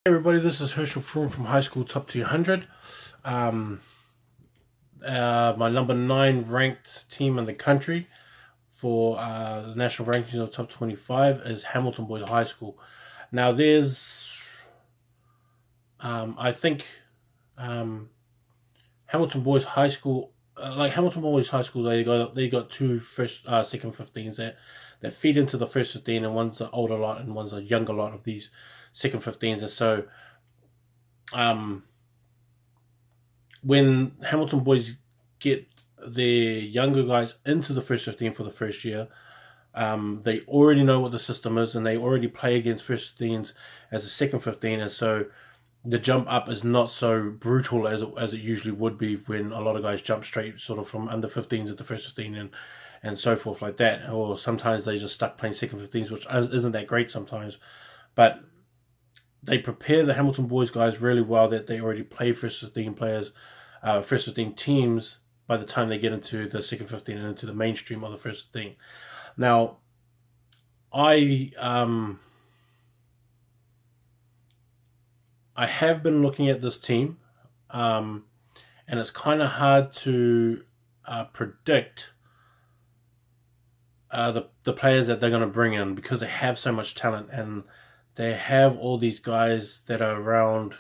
Hey everybody, this is Herschel from High School Top 200. Um, my number 9 ranked team in the country for the national rankings of top 25 is Hamilton Boys High School. Now I think Hamilton Boys High School, Hamilton Boys High School, they got two second 15s that feed into the first 15, and one's an older lot and one's a younger lot of these second 15s, and so when Hamilton boys get their younger guys into the first 15 for the first year, they already know what the system is and they already play against first 15s as a second 15, and so the jump up is not so brutal as it usually would be when a lot of guys jump straight sort of from under 15s at the first 15 and so forth like that, or sometimes they just stuck playing second 15s, which isn't that great sometimes, but they prepare the Hamilton boys guys really well that they already play first 15 players, first 15 teams by the time they get into the second 15 and into the mainstream of the first 15. Now, I have been looking at this team, and it's kind of hard to predict the players that they're going to bring in because they have so much talent and they have all these guys that are around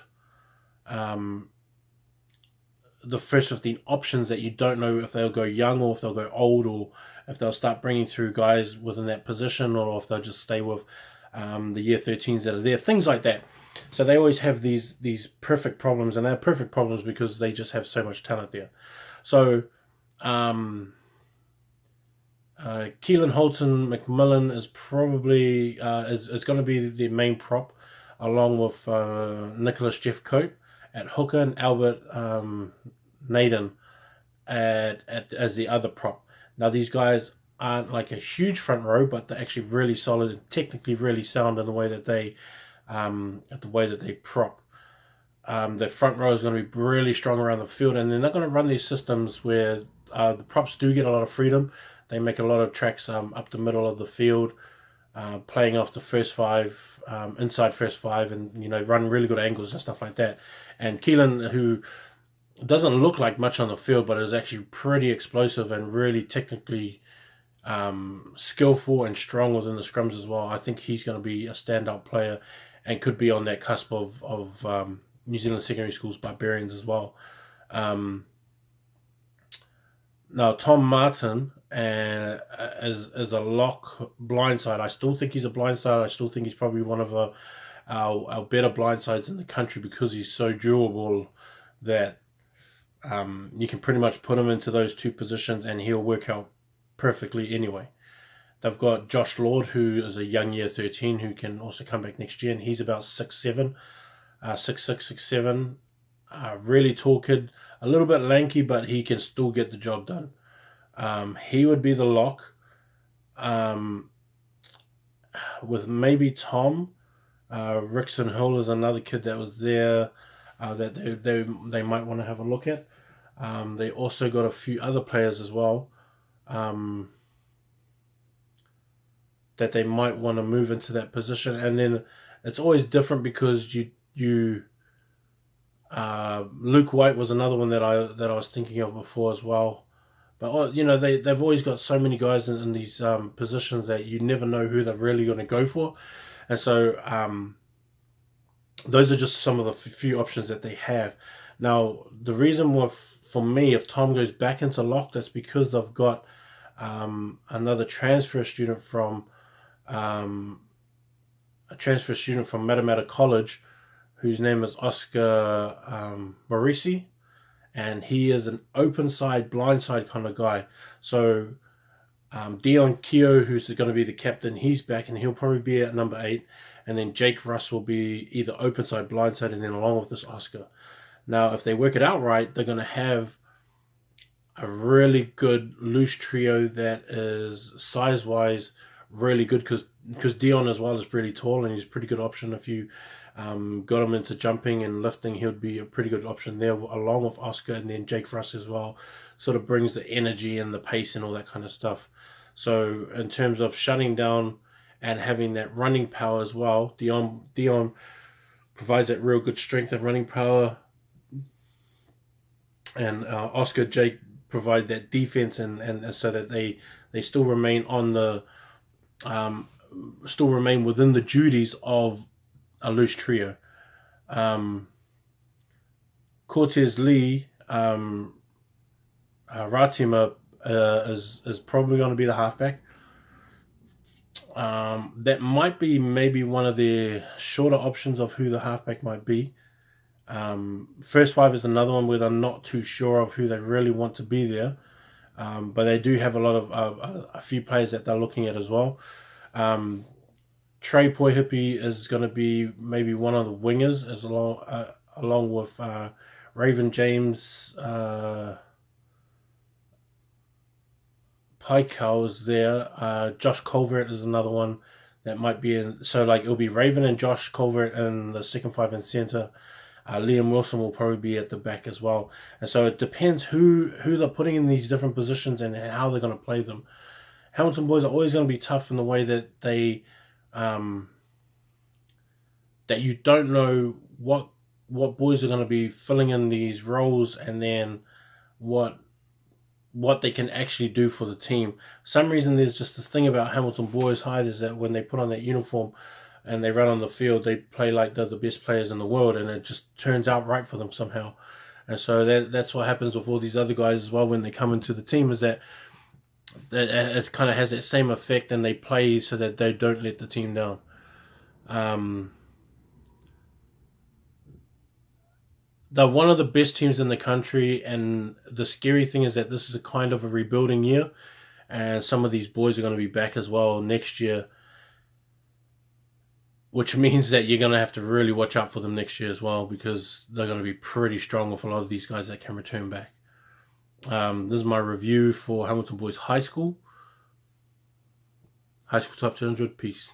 the first 15 options that you don't know if they'll go young or if they'll go old, or if they'll start bringing through guys within that position, or if they'll just stay with the year 13s that are there, things like that. So they always have these perfect problems, and they're perfect problems because they just have so much talent there. So Keelan Holton McMillan is probably is going to be the main prop, along with Nicholas Jeff Cope at hooker and Albert Naden as the other prop. Now these guys aren't like a huge front row, but they're actually really solid and technically really sound in the way that they prop. The front row is going to be really strong around the field, and they're not going to run these systems where the props do get a lot of freedom. They make a lot of tracks up the middle of the field, playing off the first five, inside first five, and run really good angles and stuff like that. And Keelan, who doesn't look like much on the field, but is actually pretty explosive and really technically skillful and strong within the scrums as well. I think he's going to be a standout player and could be on that cusp of New Zealand secondary schools barbarians as well. Now Tom Martin as a lock blindside, I still think he's a blindside. I still think he's probably one of our better blindsides in the country because he's so durable that you can pretty much put him into those two positions and he'll work out perfectly anyway. They've got Josh Lord, who is a young year 13 who can also come back next year, and he's about 6'7", 6'6", 6'7", really tall kid, a little bit lanky, but he can still get the job done. He would be the lock, with maybe Tom. Rickson Hill is another kid that was there that they might want to have a look at. They also got a few other players as well that they might want to move into that position, and then it's always different because you Luke White was another one that I was thinking of before as well. But they've always got so many guys in these positions that you never know who they're really going to go for, and so those are just some of the few options that they have. Now the reason for me, if Tom goes back into lock, that's because they've got another transfer student from Matamata College, whose name is Oscar Morisi, and he is an open side, blind side kind of guy. So Dion Keogh, who's going to be the captain, he's back, and he'll probably be at number 8. And then Jake Russ will be either open side, blind side, and then along with this Oscar. Now, if they work it out right, they're going to have a really good loose trio that is size-wise really good, because Dion as well is really tall and he's a pretty good option. If you got him into jumping and lifting, he would be a pretty good option there, along with Oscar, and then Jake Russ as well. Sort of brings the energy and the pace and all that kind of stuff. So in terms of shutting down and having that running power as well, Dion provides that real good strength and running power, and Oscar Jake provide that defense, and so that they still remain on the still remain within the duties of a loose trio. Cortez Lee, Ratima is probably going to be the halfback. That might be maybe one of the shorter options of who the halfback might be. First five is another one where they're not too sure of who they really want to be there, but they do have a lot of a few players that they're looking at as well. Trey Poihipi is going to be maybe one of the wingers, as along with Raven James. Pikau is there. Josh Colvert is another one that might be in. So like it'll be Raven and Josh Colvert in the second five and center. Liam Wilson will probably be at the back as well. And so it depends who they're putting in these different positions and how they're going to play them. Hamilton boys are always going to be tough in the way that they that you don't know what boys are going to be filling in these roles, and then what they can actually do for the team. For some reason, there's just this thing about Hamilton boys high is that when they put on that uniform and they run on the field, they play like they're the best players in the world, and it just turns out right for them somehow. And so that's what happens with all these other guys as well when they come into the team, is that it kind of has that same effect, and they play so that they don't let the team down. They're one of the best teams in the country, and the scary thing is that this is a kind of a rebuilding year, and some of these boys are going to be back as well next year, which means that you're going to have to really watch out for them next year as well, because they're going to be pretty strong with a lot of these guys that can return back. This is my review for Hamilton Boys High School. High School Top 200. Peace.